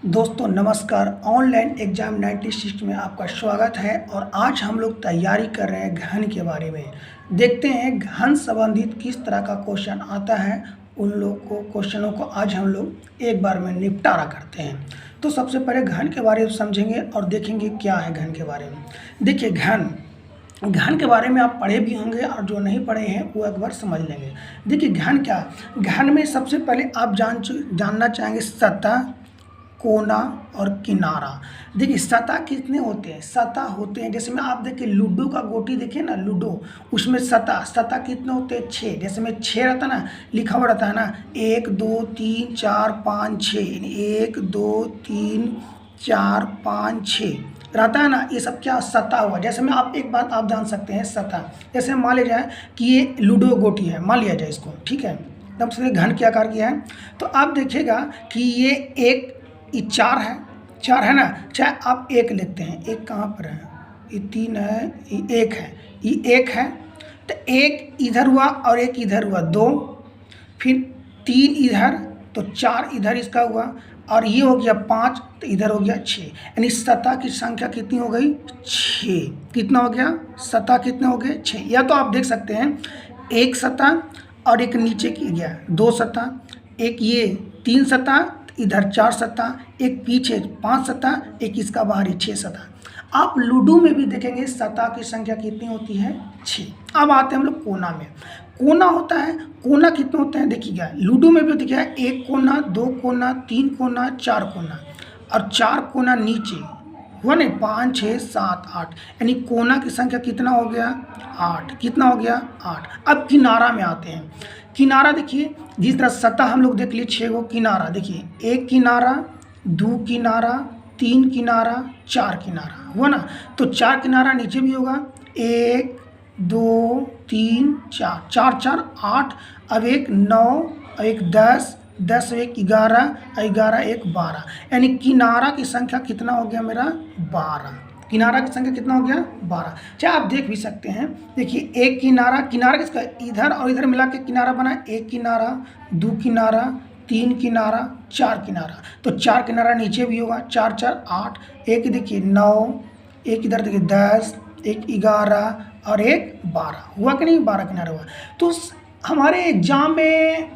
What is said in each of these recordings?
दोस्तों नमस्कार। Online exam 96 में आपका स्वागत है और आज हम लोग तैयारी कर रहे हैं घन के बारे में। देखते हैं घन संबंधित किस तरह का क्वेश्चन आता है, उन लोग को क्वेश्चनों को आज हम लोग एक बार में निपटारा करते हैं। तो सबसे पहले घन के बारे में समझेंगे और देखेंगे क्या है घन के बारे में। देखिए घन के बारे में आप पढ़े भी होंगे और जो नहीं पढ़े हैं वो एक बार समझ लेंगे। देखिए घन क्या, घन में सबसे पहले आप जानना चाहेंगे सतह, कोना और किनारा। देखिए सतह कितने होते हैं, सतह होते हैं जैसे में आप देखिए लूडो का गोटी देखिए ना, लूडो उसमें सतह कितने होते हैं 6। जैसे में 6 रहता है ना, लिखा हुआ रहता है ना 1 2 3 4 5 6, 1 2 3 4 5 6 रहता है ना। ये सब क्या सतह हुआ। जैसे में आप एक बात आप जान सकते हैं सतह, जैसे मान लिया जाए कि ये लूडो गोटी है, मान लिया जाए इसको, ठीक है, तब से घन के आकार किया है। तो आप देखिएगा कि ये 4 है ना, चाहे आप 1 लेते हैं, 1 कहाँ पर है, ये 3 है, ये 1 है, ये 1 है, तो 1 इधर हुआ और 1 इधर हुआ 2, फिर 3 इधर, तो 4 इधर इसका हुआ और ये हो गया 5, तो इधर हो गया 6। यानी सतह की संख्या कितनी हो गई 6। कितना हो गया, सतह कितने हो गए 6। या तो आप देख सकते हैं एक सतह और एक नीचे की गया 2 सतह, एक ये 3 सतह, इधर 4 सतह, एक पीछे 5 सतह, एक इसका बाहरी 6 सतह। आप लूडो में भी देखेंगे सतह की संख्या कितनी होती है 6। अब आते हैं हम लोग कोना में। कोना होता है, कोना कितने होते हैं देखिएगा, लूडो में भी देखिएगा 1 कोना 2 कोना 3 कोना 4 कोना और 4 कोना नीचे हुआ नहीं, 5 6 7 8, यानी कोना की संख्या कितना हो गया 8। कितना हो गया 8। अब किनारा में आते हैं। किनारा देखिए जिस तरह सतह हम लोग देख लिए 6 गो, किनारा देखिए 1 किनारा 2 किनारा 3 किनारा 4 किनारा हुआ ना। तो 4 किनारा नीचे भी होगा, 1 2 3 4, 4 4 8, अब एक 9 और एक 10, 10 एक 11, 11 एक 12, यानी किनारा की संख्या कितना हो गया मेरा 12। किनारा की संख्या कितना हो गया 12। चाहे आप देख भी सकते हैं, देखिए एक किनारा किसका, इधर और इधर मिला के किनारा बना, 1 किनारा 2 किनारा 3 किनारा 4 किनारा, तो 4 किनारा नीचे भी होगा, 4 4 8, एक देखिए 9, एक इधर देखिए 10, एक 11 और एक 12 हुआ कि नहीं, 12 किनारा हुआ। तो हमारे एग्जाम में,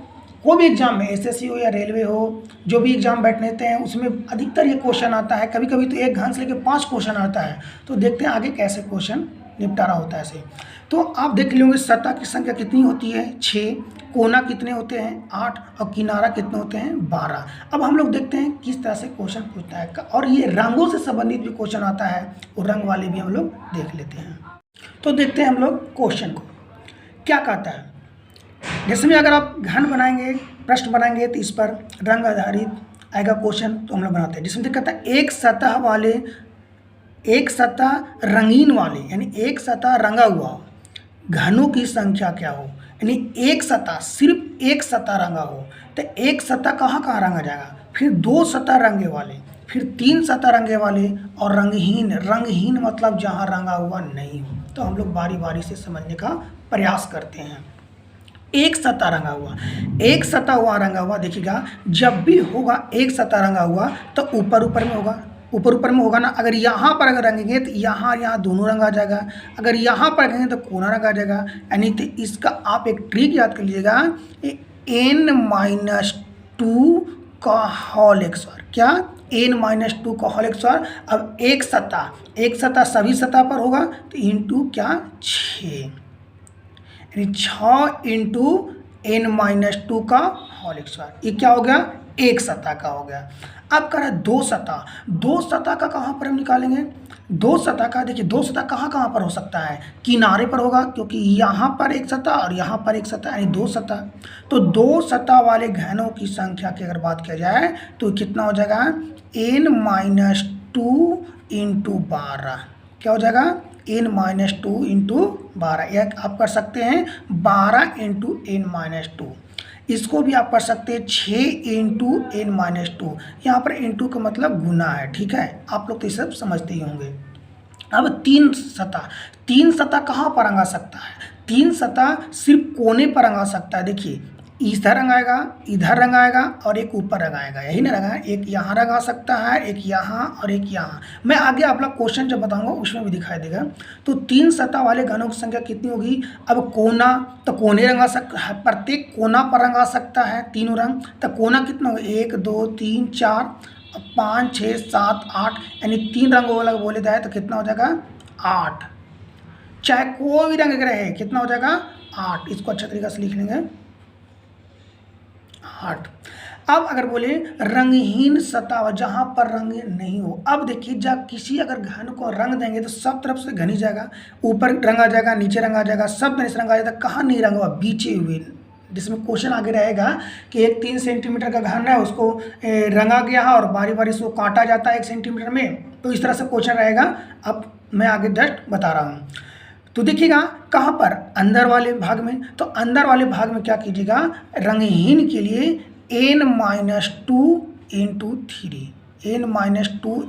कोई भी एग्जाम में, एसएससी हो या रेलवे हो, जो भी एग्जाम बैठते हैं उसमें अधिकतर ये क्वेश्चन आता है। कभी कभी तो एक घन से लेकर 5 क्वेश्चन आता है। तो देखते हैं आगे कैसे क्वेश्चन निपटारा होता है ऐसे। तो आप देख लेंगे सतह की संख्या कितनी होती है 6, कोना कितने होते हैं 8 और किनारा कितने होते हैं 12। अब हम लोग देखते हैं किस तरह से क्वेश्चन पूछता है, और ये रंगों से संबंधित भी क्वेश्चन आता है, और रंग वाले भी हम लोग देख लेते हैं। तो देखते हैं हम लोग क्वेश्चन को क्या कहता है। जैसे में अगर आप घन बनाएंगे, प्रश्न बनाएंगे, तो इस पर रंग आधारित आएगा क्वेश्चन, तो हम लोग बनाते हैं। जिसमें कहता है एक सतह रंगीन वाले, यानी एक सतह रंगा हुआ घनों की संख्या क्या हो। यानी एक सतह, सिर्फ एक सतह रंगा हो, तो एक सतह कहाँ कहाँ रंगा जाएगा, फिर 2 सतह रंगे वाले, फिर 3 सतह रंगे वाले, और रंगहीन मतलब जहाँ रंगा हुआ नहीं हो। तो हम लोग बारी बारी से समझने का प्रयास करते हैं। एक सतह रंगा हुआ, एक सतह हुआ रंगा हुआ, देखिएगा जब भी होगा एक सतह रंगा हुआ तो ऊपर ऊपर में होगा ना। अगर यहाँ पर अगर रंगेंगे तो यहाँ दोनों रंग आ जाएगा, अगर यहाँ पर रंगेंगे तो कोना रंग आ जाएगा। यानी तो इसका आप एक ट्रिक याद कर लीजिएगा, n-2 का होल एक्सर, क्या n-2 का होल एक्सर। अब एक सतह सभी सतह पर होगा तो इंटू क्या 6, यानी 6 इंटू n-2 का होल स्क्वायर। ये क्या हो गया, एक सतह का हो गया। अब कह रहा है 2 सतह का कहाँ पर हम निकालेंगे। 2 सतह का देखिए, 2 सतह कहाँ पर हो सकता है, किनारे पर होगा, क्योंकि यहाँ पर एक सतह और यहाँ पर एक सतह, यानी 2 सतह। तो 2 सतह वाले घनों की संख्या की अगर बात किया जाए तो कितना हो जाएगा n-2 इंटू 12। क्या हो जाएगा n-2 इंटू 12। एक आप कर सकते हैं 12 इंटू n-2, इसको भी आप कर सकते हैं 6 इंटू n-2। यहाँ पर इंटू का मतलब गुना है, ठीक है, आप लोग तो ये सब समझते ही होंगे। अब 3 सतह कहाँ पर रंगा सकता है, 3 सतह सिर्फ कोने पर रंगा सकता है। देखिए इधर रंग आएगा, इधर रंग आएगा और एक ऊपर रंग आएगा, यही ना रंग है। एक यहाँ रंग आ सकता है, एक यहाँ और एक यहाँ। मैं आगे आप लोग क्वेश्चन जब बताऊंगा उसमें भी दिखाई देगा। तो 3 सतह वाले घनों की संख्या कितनी होगी? अब कोना, तो कोने रंग आ सकता है, प्रत्येक कोना पर रंग आ सकता है तीनों रंग। तो कोना कितना होगा? 1 2 3 4 5 6 7 8, यानी 3 रंगों वाला बोले जाए तो कितना हो जाएगा? 8। चाहे कोई भी रंग रहे, कितना हो जाएगा? 8। इसको अच्छा तरीका से लिख लेंगे, 8। अब अगर बोले रंगहीन सतह, जहां पर रंग नहीं हो। अब देखिए, जब किसी अगर घन को रंग देंगे तो सब तरफ से घन ही जाएगा, ऊपर रंग आ जाएगा, नीचे रंग आ जाएगा, सब तरह से रंग आ जाएगा। कहाँ नहीं रंग हुआ? बीचे हुए, जिसमें क्वेश्चन आगे रहेगा कि एक 3 सेंटीमीटर का घन है, उसको रंगा गया है और बारी बारी से काटा जाता है 1 सेंटीमीटर में, तो इस तरह से क्वेश्चन रहेगा। अब मैं आगे जस्ट बता रहा हूँ। तो देखिएगा कहाँ पर? अंदर वाले भाग में। तो अंदर वाले भाग में क्या कीजिएगा? रंगहीन के लिए n-2 इंटू 3, n-2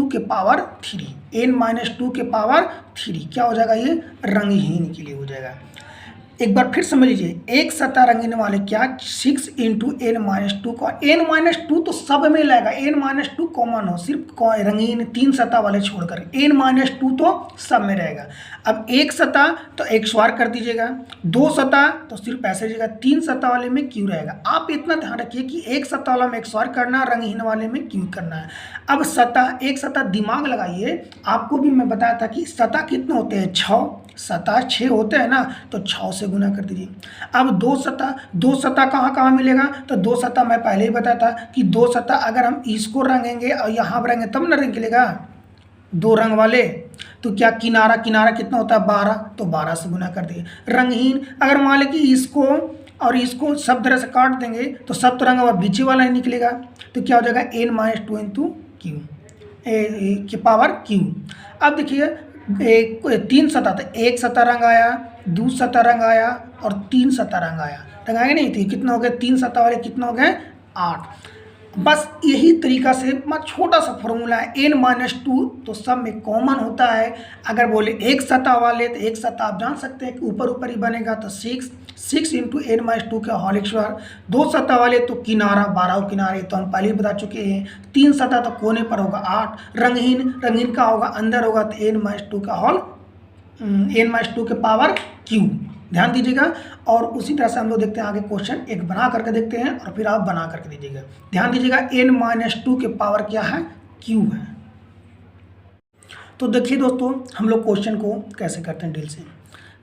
के पावर 3, n-2 के पावर 3 क्या हो जाएगा? ये रंगहीन के लिए हो जाएगा। एक बार फिर समझ लीजिए, एक सतह रंगीन वाले क्या 6 इंटू n-2 का, n-2 तो सब में लगेगा, n-2 कॉमन हो, सिर्फ रंगीन 3 सतह वाले छोड़कर n-2 तो सब में रहेगा। अब एक सतह तो एक स्वार कर दीजिएगा, 2 सतह तो सिर्फ ऐसे रहेगा, 3 सतह वाले में क्यों रहेगा। आप इतना ध्यान रखिए कि एक सतह वाला में एक स्वार करना है, रंगहीन वाले में क्यों करना है। अब सतह, एक सतह दिमाग लगाइए, आपको भी मैं बताया था कि सतह कितने होते हैं? 6 सतह 6 होते हैं ना, तो 6 से गुना कर दीजिए। अब दो सतह कहाँ कहाँ मिलेगा? तो 2 सतह मैं पहले ही बताया था कि 2 सतह अगर हम इसको रंगेंगे और यहाँ रंगेंगे तब ना रंग निकलेगा 2 रंग वाले। तो क्या किनारा कितना होता है? 12, तो 12 से गुना कर दिए। रंगहीन अगर मान लें कि इसको और इसको सब तरह से काट देंगे तो सब तो रंग बीचे वाला ही निकलेगा। तो क्या हो जाएगा? n-2 इंटू क्यू के पावर क्यू। अब देखिए, 3 सतह, तो एक सतह रंग आया, 2 सतह रंग आया और 3 सतह रंग आया, रंग आएगा नहीं थी। कितना हो गए? 3 सतह वाले कितना हो गए? 8। बस यही तरीका से मत, छोटा सा फॉर्मूला है, n-2 तो सब में कॉमन होता है। अगर बोले एक सतह वाले तो एक सतह आप जान सकते हैं कि ऊपर ही बनेगा, तो 6 इंटू n-2 का होल स्क्वायर। 2 सतह वाले तो किनारा, 12 किनारे तो हम पहले ही बता चुके हैं। 3 सतह तो कोने पर होगा 8। रंगहीन का होगा अंदर होगा, तो n-2 के पावर क्यू। ध्यान दीजिएगा। और उसी तरह से हम लोग देखते हैं आगे क्वेश्चन एक बना करके देखते हैं और फिर आप बना करके दीजिएगा। ध्यान दीजिएगा, n-2 के पावर क्या है? क्यू है। तो देखिए दोस्तों, हम लोग क्वेश्चन को कैसे करते हैं डील से।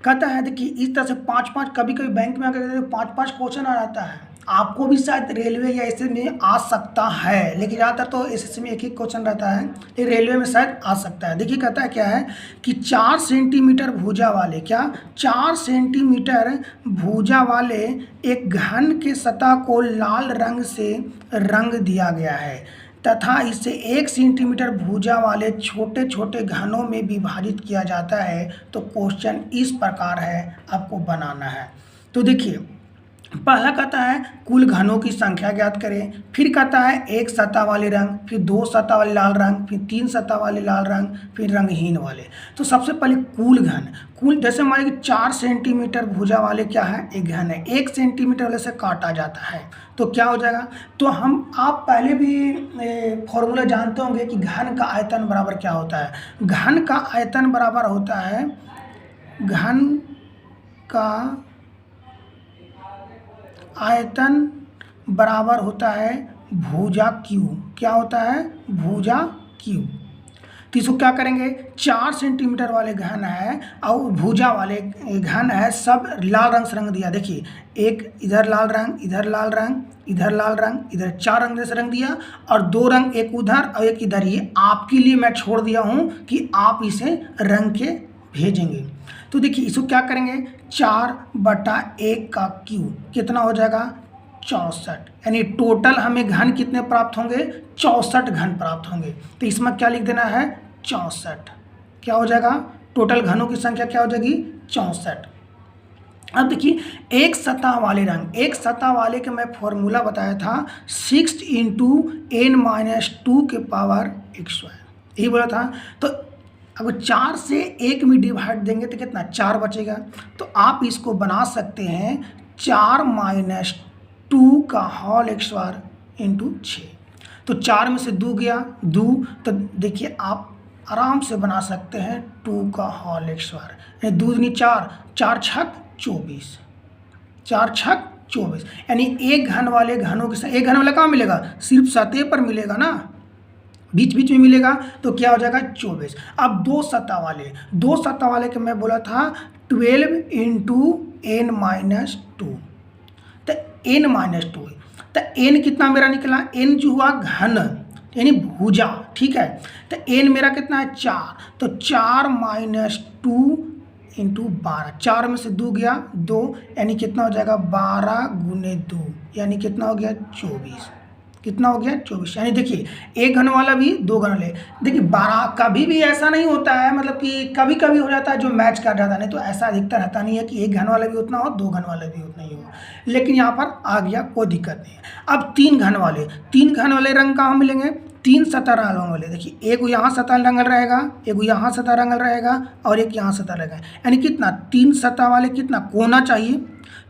कहता है देखिए इस तरह से 5-5, कभी कभी बैंक में आकर 5-5 क्वेश्चन आ जाता है। आपको भी शायद रेलवे या एसएससी में आ सकता है, लेकिन ज़्यादातर तो एसएससी में एक ही क्वेश्चन रहता है, लेकिन रेलवे में शायद आ सकता है। देखिए कहता है क्या है कि 4 सेंटीमीटर भुजा वाले, क्या 4 सेंटीमीटर भुजा वाले एक घन के सतह को लाल रंग से रंग दिया गया है तथा इसे 1 सेंटीमीटर भुजा वाले छोटे छोटे घनों में विभाजित किया जाता है। तो क्वेश्चन इस प्रकार है, आपको बनाना है। तो देखिए, पहला कहता है कुल घनों की संख्या ज्ञात करें, फिर कहता है एक सतह वाले रंग, फिर 2 सतह वाले लाल रंग, फिर 3 सतह वाले लाल रंग, फिर रंगहीन वाले। तो सबसे पहले कुल घन, जैसे मान लीजिए 4 सेंटीमीटर भुजा वाले क्या है? एक घन है, 1 सेंटीमीटर वाले से काटा जाता है, तो क्या हो जाएगा? तो आप पहले भी फॉर्मूला जानते होंगे कि घन का आयतन बराबर क्या होता है। घन का आयतन बराबर होता है, घन का आयतन बराबर होता है भुजा क्यू। क्या होता है? भुजा क्यू। तो इसको क्या करेंगे? 4 सेंटीमीटर वाले घन है और भुजा वाले घन है, सब लाल रंग से रंग दिया। देखिए, एक इधर लाल रंग, इधर लाल रंग, इधर लाल रंग, इधर 4 रंग से रंग दिया और 2 रंग, एक उधर और एक इधर। ये आपके लिए मैं छोड़ दिया हूँ कि आप इसे रंग के भेजेंगे। तो देखिए इसको क्या करेंगे? 4/1 का क्यू कितना हो जाएगा? 64। यानी टोटल हमें घन कितने प्राप्त होंगे? 64 घन प्राप्त होंगे। तो इसमें क्या लिख देना है? 64। क्या हो जाएगा? टोटल घनों की संख्या क्या हो जाएगी? 64। अब देखिए एक सतह वाले रंग, एक सतह वाले के मैं फॉर्मूला बताया था 6 इंटू n-2 के पावर x², यही बोला था। तो अगर 4 से 1 में डिवाइड देंगे तो कितना 4 बचेगा। तो आप इसको बना सकते हैं 4 माइनस 2 का होल एक्स स्क्वायर इंटू 6। तो 4 में से 2 गया 2, तो देखिए आप आराम से बना सकते हैं 2 का होल एक्स स्क्वायर, 2 दूनी 4, 4 छक 24, 4 छक 24, यानी एक घन वाले घनों के साथ एक घन वाला कहाँ मिलेगा, सिर्फ सतह पर मिलेगा ना, बीच बीच में मिलेगा, तो क्या हो जाएगा 24। अब दो सतह वाले के मैं बोला था 12 इंटू n माइनस 2, तो n माइनस 2, तो n कितना मेरा निकला, n जो हुआ घन यानी भुजा, ठीक है। तो n मेरा कितना है 4, तो 4 माइनस 2 इंटू 12, 4 में से 2 गया 2, यानी कितना हो जाएगा 12 गुने 2, यानी कितना हो गया 24, कितना हो गया 24। यानी देखिए एक घन वाला भी दो घन वाले, देखिए 12 कभी भी ऐसा नहीं होता है, मतलब कि कभी कभी हो जाता है जो मैच कर जाता है, नहीं तो ऐसा अधिकतर रहता नहीं है कि एक घन वाला भी उतना हो दो घन वाला भी उतना ही हो, लेकिन यहाँ पर आ गया कोई दिक्कत नहीं है। अब तीन घन वाले रंग कहाँ मिलेंगे, 3 सतह रंगल वाले, देखिए एक यहाँ सतह रंगल रहेगा, एक यहाँ सतह रंगल रहेगा और एक यहाँ सतह रहेगा, यानी कितना 3 सतह वाले कितना कोना चाहिए,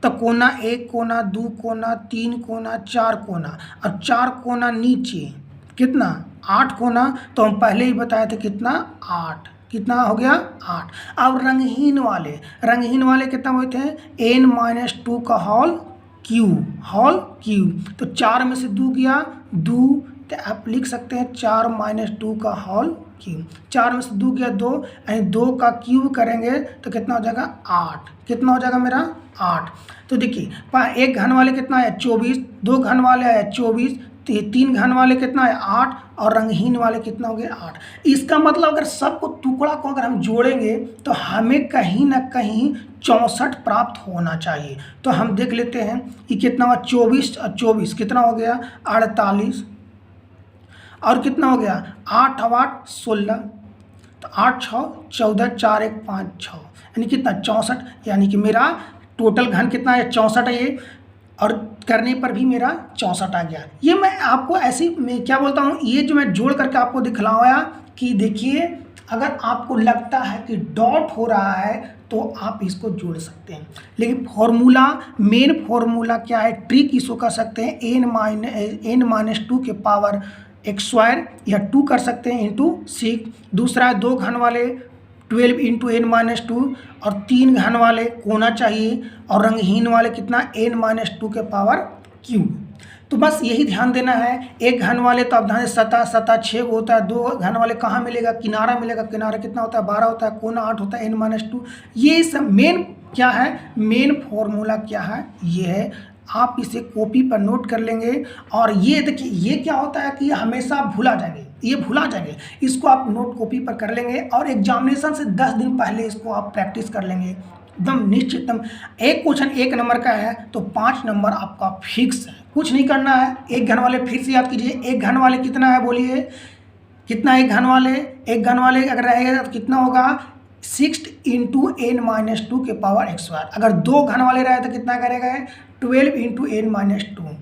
तो कोना 1 कोना 2 कोना 3 कोना 4 कोना, और 4 कोना नीचे कितना 8 कोना, तो हम पहले ही बताए थे कितना 8, कितना हो गया 8। अब रंगहीन वाले कितना हुए थे n माइनस 2 का होल क्यूब, तो 4 में से 2 गया 2, तो आप लिख सकते हैं 4 माइनस 2 का होल क्यूब, 4 में से 2 गया 2, यानी 2 का क्यूब करेंगे तो कितना हो जाएगा 8, कितना हो जाएगा मेरा 8। तो देखिए एक घन वाले कितना है 24, दो घन वाले है 24, तीन घन वाले कितना है 8, और रंगहीन वाले कितना हो गया 8। इसका मतलब अगर सबको टुकड़ा को अगर हम जोड़ेंगे तो हमें कहीं ना कहीं 64 प्राप्त होना चाहिए। तो हम देख लेते हैं कि कितना हुआ 24 और 24 कितना हो गया 48, और कितना हो गया 8 और 8 16, तो 8 6 14, 4 1 5 6, यानी कितना 64, यानी कि मेरा टोटल घन कितना है 64 है ये, और करने पर भी मेरा 64 आ गया। ये मैं आपको ऐसी मैं क्या बोलता हूँ, ये जो मैं जोड़ करके आपको दिखलाया कि देखिए अगर आपको लगता है कि डॉट हो रहा है तो आप इसको जोड़ सकते हैं, लेकिन मेन फॉर्मूला क्या है, ट्रिक इसको कर सकते हैं n माइनस 2 के पावर एक्स स्क्वायर, या 2 कर सकते हैं इंटू 6। दूसरा है दो घन वाले 12 इंटू n माइनस 2, और 3 घन वाले कोना चाहिए, और रंगहीन वाले कितना n माइनस 2 के पावर क्यूब। तो बस यही ध्यान देना है। एक घन वाले तो अब ध्यान सतह 6 होता है, दो घन वाले कहाँ मिलेगा, किनारा मिलेगा, किनारा कितना होता है 12 होता है, कोना 8 होता है n माइनस 2। ये सब मेन क्या है, मेन फॉर्मूला क्या है, ये है। आप इसे कॉपी पर नोट कर लेंगे, और ये देखिए ये क्या होता है कि हमेशा भूला जाएंगे, इसको आप नोट कॉपी पर कर लेंगे, और एग्जामिनेशन से 10 दिन पहले इसको आप प्रैक्टिस कर लेंगे एकदम निश्चितम। एक क्वेश्चन 1 नंबर का है तो 5 नंबर आपका फिक्स है, कुछ नहीं करना है। एक घन वाले फिर से याद कीजिए, एक घन वाले कितना है बोलिए, कितना एक घन वाले अगर रहेगा तो कितना होगा 6 इंटू n माइनस 2 के पावर एक्स स्क्वायर। अगर दो घन वाले रहे तो कितना करेगा 12 इंटू n माइनस 2,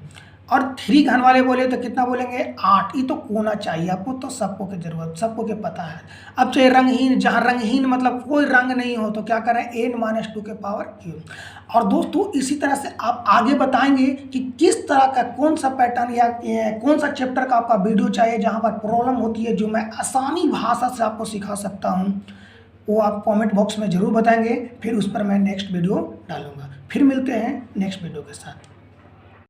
और 3 घन वाले बोले तो कितना बोलेंगे 8। ये तो कोना चाहिए आपको, तो सबको की जरूरत, सबको के पता है। अब चाहे रंगहीन, जहाँ रंगहीन मतलब कोई रंग नहीं हो तो क्या करें n माइनस 2 के पावर क्यूब। और दोस्तों इसी तरह से आप आगे बताएंगे कि किस तरह का कौन सा पैटर्न या कौन सा चैप्टर का आपका वीडियो चाहिए जहाँ पर प्रॉब्लम होती है, जो मैं आसानी भाषा से आपको सिखा सकता हूँ, वो आप कमेंट बॉक्स में ज़रूर बताएंगे, फिर उस पर मैं नेक्स्ट वीडियो डालूंगा। फिर मिलते हैं नेक्स्ट वीडियो के साथ।